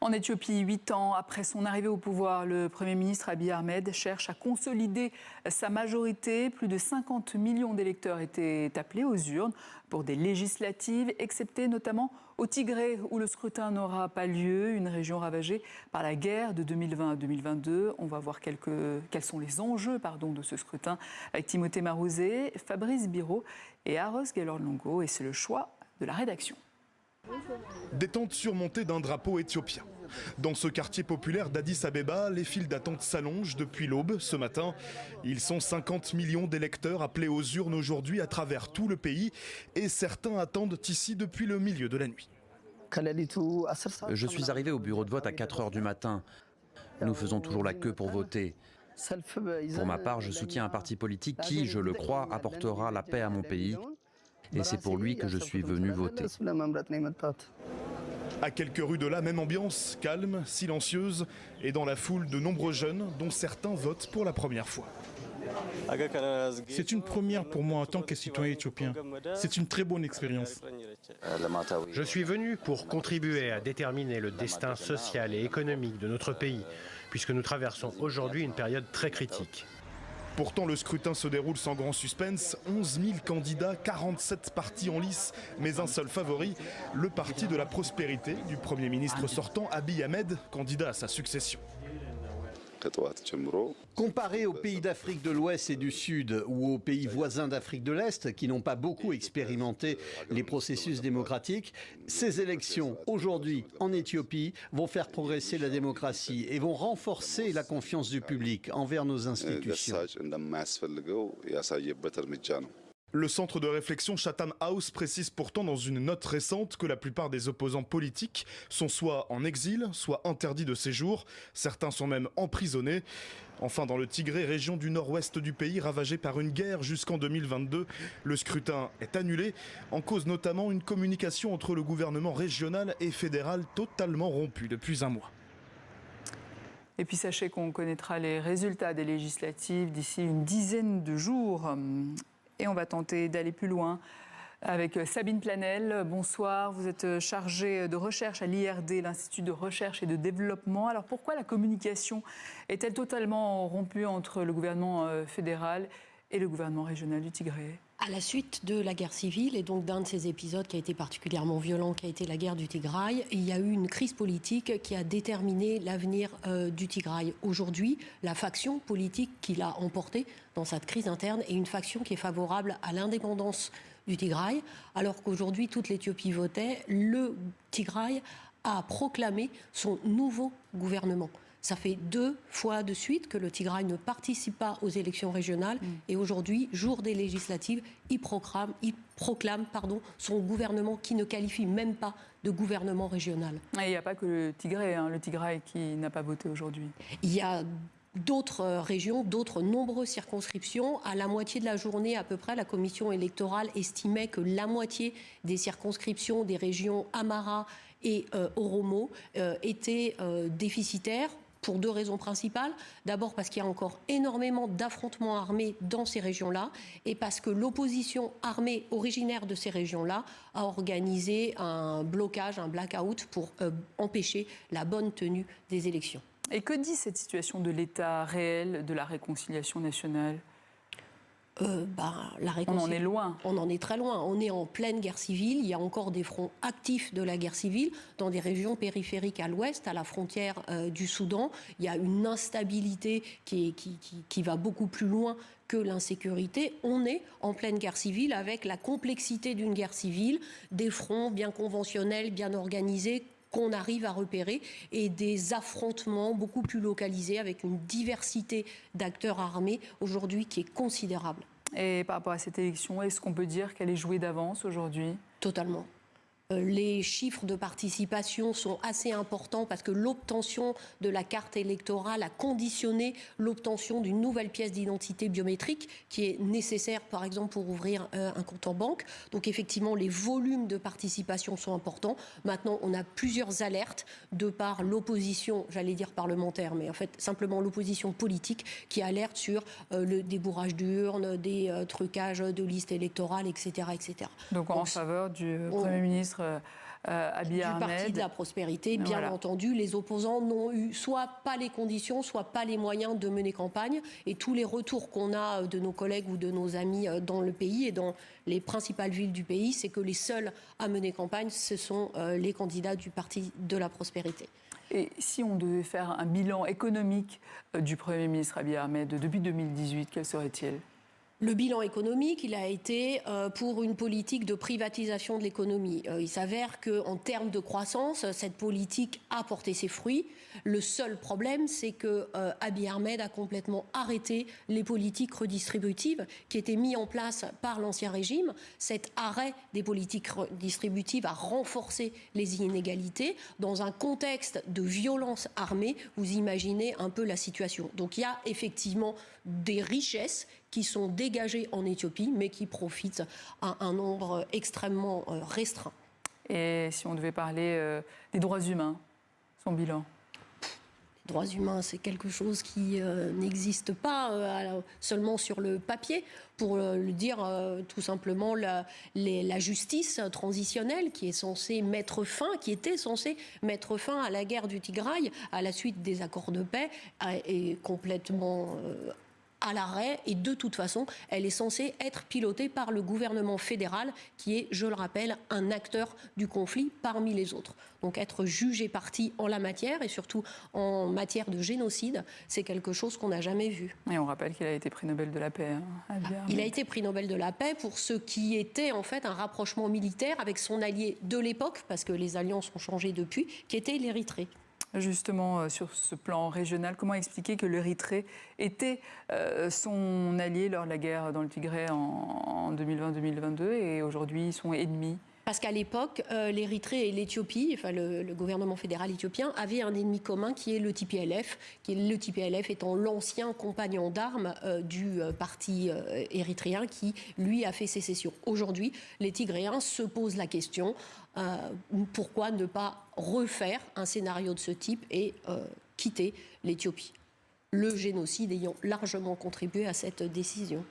En Éthiopie, 8 ans après son arrivée au pouvoir, le Premier ministre Abiy Ahmed cherche à consolider sa majorité. Plus de 50 millions d'électeurs étaient appelés aux urnes pour des législatives, excepté notamment au Tigré, où le scrutin n'aura pas lieu, une région ravagée par la guerre de 2020 à 2022. On va voir quels sont les enjeux de ce scrutin avec Timothée Marouzé, Fabrice Biro et Aros Gaylor-Longo. Et c'est le choix de la rédaction. Des tentes surmontées d'un drapeau éthiopien. Dans ce quartier populaire d'Addis Abeba, les files d'attente s'allongent depuis l'aube ce matin. Ils sont 50 millions d'électeurs appelés aux urnes aujourd'hui à travers tout le pays et certains attendent ici depuis le milieu de la nuit. Je suis arrivé au bureau de vote à 4 h du matin. Nous faisons toujours la queue pour voter. Pour ma part, je soutiens un parti politique qui, je le crois, apportera la paix à mon pays. Et c'est pour lui que je suis venu voter. À quelques rues de là, même ambiance, calme, silencieuse, et dans la foule de nombreux jeunes, dont certains votent pour la première fois. C'est une première pour moi en tant que citoyen éthiopien. C'est une très bonne expérience. Je suis venu pour contribuer à déterminer le destin social et économique de notre pays, puisque nous traversons aujourd'hui une période très critique. Pourtant, le scrutin se déroule sans grand suspense. 11 000 candidats, 47 partis en lice, mais un seul favori, le parti de la prospérité du Premier ministre sortant, Abiy Ahmed, candidat à sa succession. Comparé aux pays d'Afrique de l'Ouest et du Sud ou aux pays voisins d'Afrique de l'Est qui n'ont pas beaucoup expérimenté les processus démocratiques, ces élections aujourd'hui en Éthiopie vont faire progresser la démocratie et vont renforcer la confiance du public envers nos institutions. Le centre de réflexion Chatham House précise pourtant dans une note récente que la plupart des opposants politiques sont soit en exil, soit interdits de séjour. Certains sont même emprisonnés. Enfin, dans le Tigré, région du nord-ouest du pays ravagée par une guerre jusqu'en 2022, le scrutin est annulé. En cause notamment une communication entre le gouvernement régional et fédéral totalement rompue depuis un mois. Et puis sachez qu'on connaîtra les résultats des législatives d'ici une dizaine de jours. Et on va tenter d'aller plus loin avec Sabine Planel. Bonsoir, vous êtes chargée de recherche à l'IRD, l'Institut de recherche et de développement. Alors pourquoi la communication est-elle totalement rompue entre le gouvernement fédéral et le gouvernement régional du Tigré ? À la suite de la guerre civile et donc d'un de ces épisodes qui a été particulièrement violent, qui a été la guerre du Tigraï, il y a eu une crise politique qui a déterminé l'avenir du Tigraï. Aujourd'hui, la faction politique qui l'a emporté dans cette crise interne est une faction qui est favorable à l'indépendance du Tigraï, alors qu'aujourd'hui toute l'Éthiopie votait, le Tigraï a proclamé son nouveau gouvernement. Ça fait 2 fois de suite que le Tigraï ne participe pas aux élections régionales. Et aujourd'hui, jour des législatives, il proclame son gouvernement qui ne qualifie même pas de gouvernement régional. Et il n'y a pas que le Tigraï qui n'a pas voté aujourd'hui. Il y a d'autres régions, d'autres nombreuses circonscriptions. À la moitié de la journée, à peu près, la commission électorale estimait que la moitié des circonscriptions des régions Amhara et Oromo étaient déficitaires. Pour 2 raisons principales. D'abord parce qu'il y a encore énormément d'affrontements armés dans ces régions-là et parce que l'opposition armée originaire de ces régions-là a organisé un blocage, un blackout pour empêcher la bonne tenue des élections. Et que dit cette situation de l'état réel de la réconciliation nationale ? On en est loin. On en est très loin. On est en pleine guerre civile. Il y a encore des fronts actifs de la guerre civile dans des régions périphériques à l'ouest, à la frontière du Soudan. Il y a une instabilité qui va beaucoup plus loin que l'insécurité. On est en pleine guerre civile avec la complexité d'une guerre civile, des fronts bien conventionnels, bien organisés, qu'on arrive à repérer, et des affrontements beaucoup plus localisés avec une diversité d'acteurs armés aujourd'hui qui est considérable. Et par rapport à cette élection, est-ce qu'on peut dire qu'elle est jouée d'avance aujourd'hui ? Totalement. Les chiffres de participation sont assez importants parce que l'obtention de la carte électorale a conditionné l'obtention d'une nouvelle pièce d'identité biométrique qui est nécessaire, par exemple, pour ouvrir un compte en banque. Donc effectivement, les volumes de participation sont importants. Maintenant, on a plusieurs alertes de par l'opposition, j'allais dire parlementaire, mais en fait simplement l'opposition politique qui alerte sur le débourrage d'urnes, des trucages de listes électorales, etc., etc. Donc en faveur du Premier ministre Abiy Ahmed. Du parti de la prospérité, bien voilà. entendu. Les opposants n'ont eu soit pas les conditions, soit pas les moyens de mener campagne. Et tous les retours qu'on a de nos collègues ou de nos amis dans le pays et dans les principales villes du pays, c'est que les seuls à mener campagne, ce sont les candidats du parti de la prospérité. Et si on devait faire un bilan économique du Premier ministre Abiy Ahmed depuis 2018, quel serait-il ? Le bilan économique, il a été pour une politique de privatisation de l'économie. Il s'avère qu'en termes de croissance, cette politique a porté ses fruits. Le seul problème, c'est que Abiy Ahmed a complètement arrêté les politiques redistributives qui étaient mises en place par l'ancien régime. Cet arrêt des politiques redistributives a renforcé les inégalités. Dans un contexte de violence armée, vous imaginez un peu la situation. Donc il y a effectivement des richesses qui sont dégagées en Éthiopie, mais qui profitent à un nombre extrêmement restreint. Et si on devait parler des droits humains, son bilan ? Les droits humains, c'est quelque chose qui n'existe pas seulement sur le papier. Pour le dire tout simplement, la justice transitionnelle qui était censée mettre fin à la guerre du Tigray à la suite des accords de paix est complètement à l'arrêt, et de toute façon, elle est censée être pilotée par le gouvernement fédéral qui est, je le rappelle, un acteur du conflit parmi les autres. Donc être jugé partie en la matière et surtout en matière de génocide, c'est quelque chose qu'on n'a jamais vu. Et on rappelle qu'il a été prix Nobel de la paix. Il a été prix Nobel de la paix pour ce qui était en fait un rapprochement militaire avec son allié de l'époque, parce que les alliances ont changé depuis, qui était l'Érythrée. Justement, sur ce plan régional, comment expliquer que l'Érythrée était son allié lors de la guerre dans le Tigray en 2020-2022 et aujourd'hui ils sont ennemis ? Parce qu'à l'époque, l'Érythrée et l'Éthiopie, enfin le gouvernement fédéral éthiopien, avaient un ennemi commun qui est le TPLF, le TPLF étant l'ancien compagnon d'armes du parti érythréen qui, lui, a fait sécession. Aujourd'hui, les Tigréens se posent la question pourquoi ne pas refaire un scénario de ce type et quitter l'Éthiopie. Le génocide ayant largement contribué à cette décision.